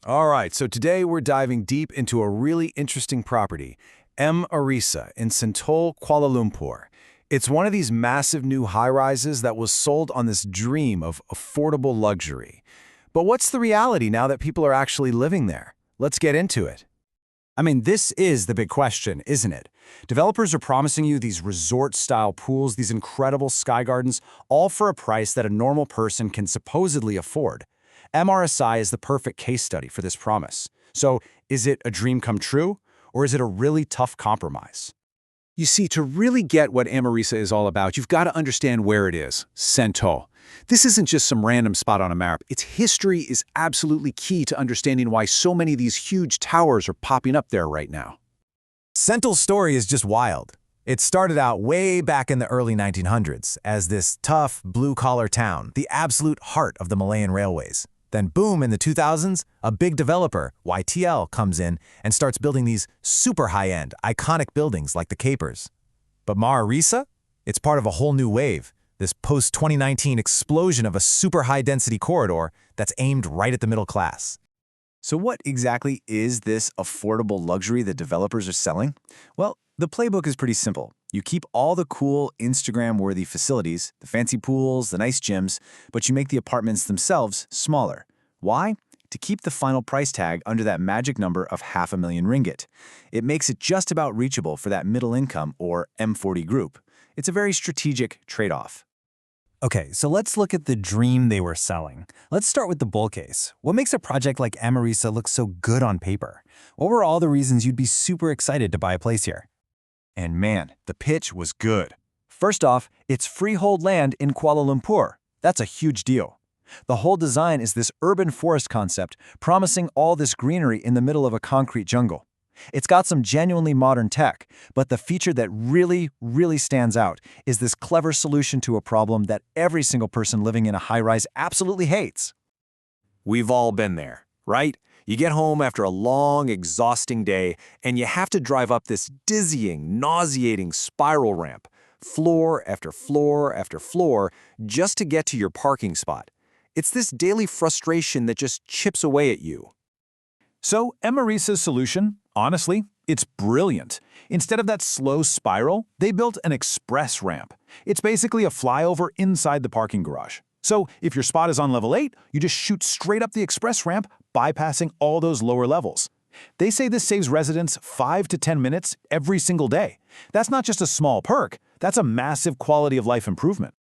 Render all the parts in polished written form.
All right, so today we're diving deep into a really interesting property, M Arisa in Sentul, Kuala Lumpur. It's one of these massive new high-rises that was sold on this dream of affordable luxury. But what's the reality now that people are actually living there? Let's get into it. This is the big question, isn't it? Developers are promising you these resort-style pools, these incredible sky gardens, all for a price that a normal person can supposedly afford. MRSI is the perfect case study for this promise. So, is it a dream come true, or is it a really tough compromise? You see, to really get what M Arisa is all about, you've got to understand where it is, Sentul. This isn't just some random spot on a map. Its history is absolutely key to understanding why so many of these huge towers are popping up there right now. Sentul's story is just wild. It started out way back in the early 1900s as this tough, blue-collar town, the absolute heart of the Malayan railways. Then boom, in the 2000s, a big developer, YTL, comes in and starts building these super high-end, iconic buildings like the Capers. But Mah Arisa? It's part of a whole new wave, this post-2019 explosion of a super high-density corridor that's aimed right at the middle class. So what exactly is this affordable luxury that developers are selling? Well, the playbook is pretty simple. You keep all the cool Instagram-worthy facilities, the fancy pools, the nice gyms, but you make the apartments themselves smaller. Why? To keep the final price tag under that magic number of $500,000 ringgit. It makes it just about reachable for that middle income or M40 group. It's a very strategic trade-off. Okay, so let's look at the dream they were selling. Let's start with the bull case. What makes a project like M Arisa look so good on paper? What were all the reasons you'd be super excited to buy a place here? And man, the pitch was good. First off, it's freehold land in Kuala Lumpur. That's a huge deal. The whole design is this urban forest concept, promising all this greenery in the middle of a concrete jungle. It's got some genuinely modern tech, but the feature that really stands out is this clever solution to a problem that every single person living in a high-rise absolutely hates. We've all been there, right? You get home after a long, exhausting day, and you have to drive up this dizzying, nauseating spiral ramp, floor after floor after floor, just to get to your parking spot. It's this daily frustration that just chips away at you. So, M Arisa's solution, honestly, it's brilliant. Instead of that slow spiral, they built an express ramp. It's basically a flyover inside the parking garage. So, if your spot is on level 8, you just shoot straight up the express ramp, bypassing all those lower levels. They say this saves residents 5 to 10 minutes every single day. That's not just a small perk, that's a massive quality of life improvement.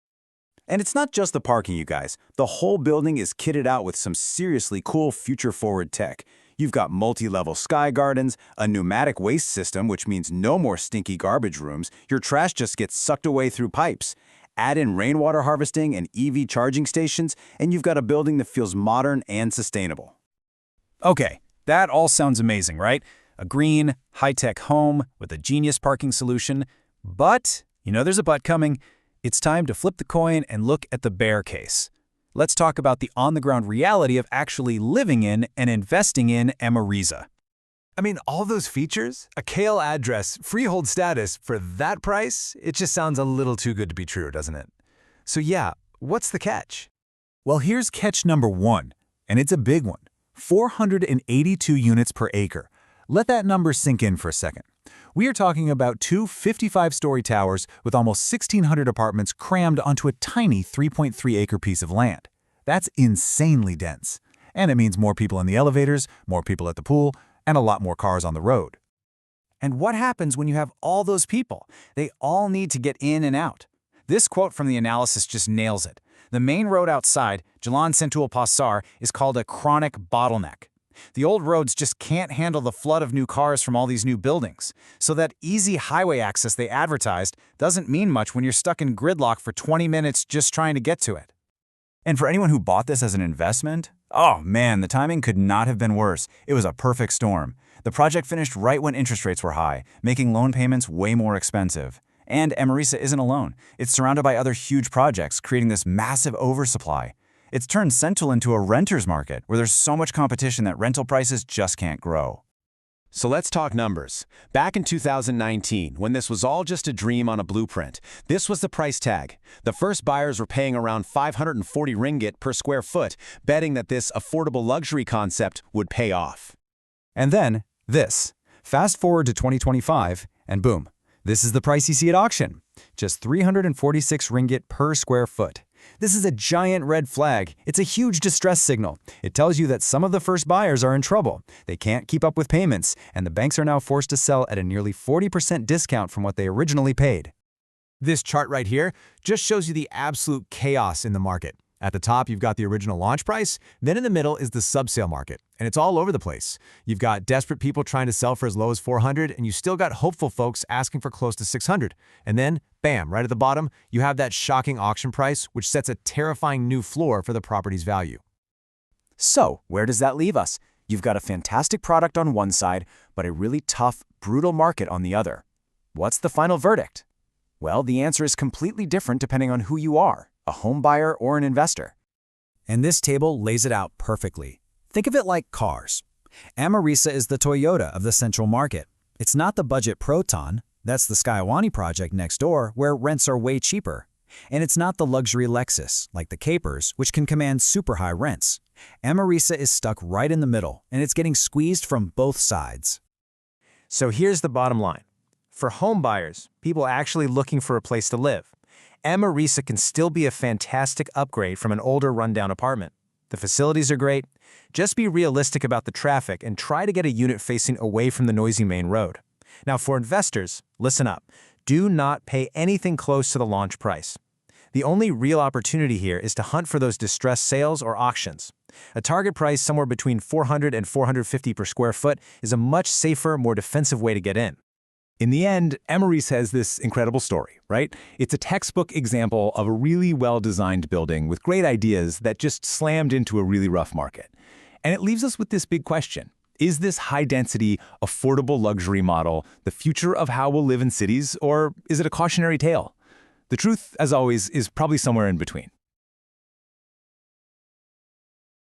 And it's not just the parking, you guys. The whole building is kitted out with some seriously cool future-forward tech. You've got multi-level sky gardens, a pneumatic waste system, which means no more stinky garbage rooms. Your trash just gets sucked away through pipes. Add in rainwater harvesting and EV charging stations, and you've got a building that feels modern and sustainable. Okay, that all sounds amazing, right? A green, high-tech home with a genius parking solution. But, there's a but coming. It's time to flip the coin and look at the bear case. Let's talk about the on-the-ground reality of actually living in and investing in M Arisa. All those features, a KL address, freehold status, for that price, it just sounds a little too good to be true, doesn't it? So yeah, what's the catch? Well, here's catch number 1, and it's a big one. 482 units per acre. Let that number sink in for a second. We are talking about two 55-story towers with almost 1,600 apartments crammed onto a tiny 3.3-acre piece of land. That's insanely dense. And it means more people in the elevators, more people at the pool, and a lot more cars on the road. And what happens when you have all those people? They all need to get in and out. This quote from the analysis just nails it. The main road outside, Jalan Sentul Pasar, is called a chronic bottleneck. The old roads just can't handle the flood of new cars from all these new buildings. So that easy highway access they advertised doesn't mean much when you're stuck in gridlock for 20 minutes just trying to get to it. And for anyone who bought this as an investment, oh man, the timing could not have been worse. It was a perfect storm. The project finished right when interest rates were high, making loan payments way more expensive. And M Arisa isn't alone. It's surrounded by other huge projects, creating this massive oversupply. It's turned Sentul into a renter's market, where there's so much competition that rental prices just can't grow. So let's talk numbers. Back in 2019, when this was all just a dream on a blueprint, this was the price tag. The first buyers were paying around 540 ringgit per square foot, betting that this affordable luxury concept would pay off. And then, this. Fast forward to 2025, and boom, this is the price you see at auction. Just 346 ringgit per square foot. This is a giant red flag. It's a huge distress signal. It tells you that some of the first buyers are in trouble. They can't keep up with payments, and the banks are now forced to sell at a nearly 40% discount from what they originally paid. This chart right here just shows you the absolute chaos in the market. At the top, you've got the original launch price, then in the middle is the subsale market, and it's all over the place. You've got desperate people trying to sell for as low as 400, and you still got hopeful folks asking for close to 600. And then, bam, right at the bottom, you have that shocking auction price, which sets a terrifying new floor for the property's value. So, where does that leave us? You've got a fantastic product on one side, but a really tough, brutal market on the other. What's the final verdict? Well, the answer is completely different depending on who you are, a home buyer or an investor. And this table lays it out perfectly. Think of it like cars. M Arisa is the Toyota of the central market. It's not the budget Proton. That's the Skywani project next door, where rents are way cheaper. And it's not the luxury Lexus, like the Capers, which can command super high rents. M Arisa is stuck right in the middle, and it's getting squeezed from both sides. So here's the bottom line. For home buyers, people actually looking for a place to live, M Arisa can still be a fantastic upgrade from an older rundown apartment. The facilities are great. Just be realistic about the traffic and try to get a unit facing away from the noisy main road. Now for investors, listen up. Do not pay anything close to the launch price. The only real opportunity here is to hunt for those distressed sales or auctions. A target price somewhere between 400 and 450 per square foot is a much safer, more defensive way to get in. In the end, M Arisa has this incredible story, right? It's a textbook example of a really well-designed building with great ideas that just slammed into a really rough market. And it leaves us with this big question. Is this high-density, affordable luxury model the future of how we'll live in cities, or is it a cautionary tale? The truth, as always, is probably somewhere in between.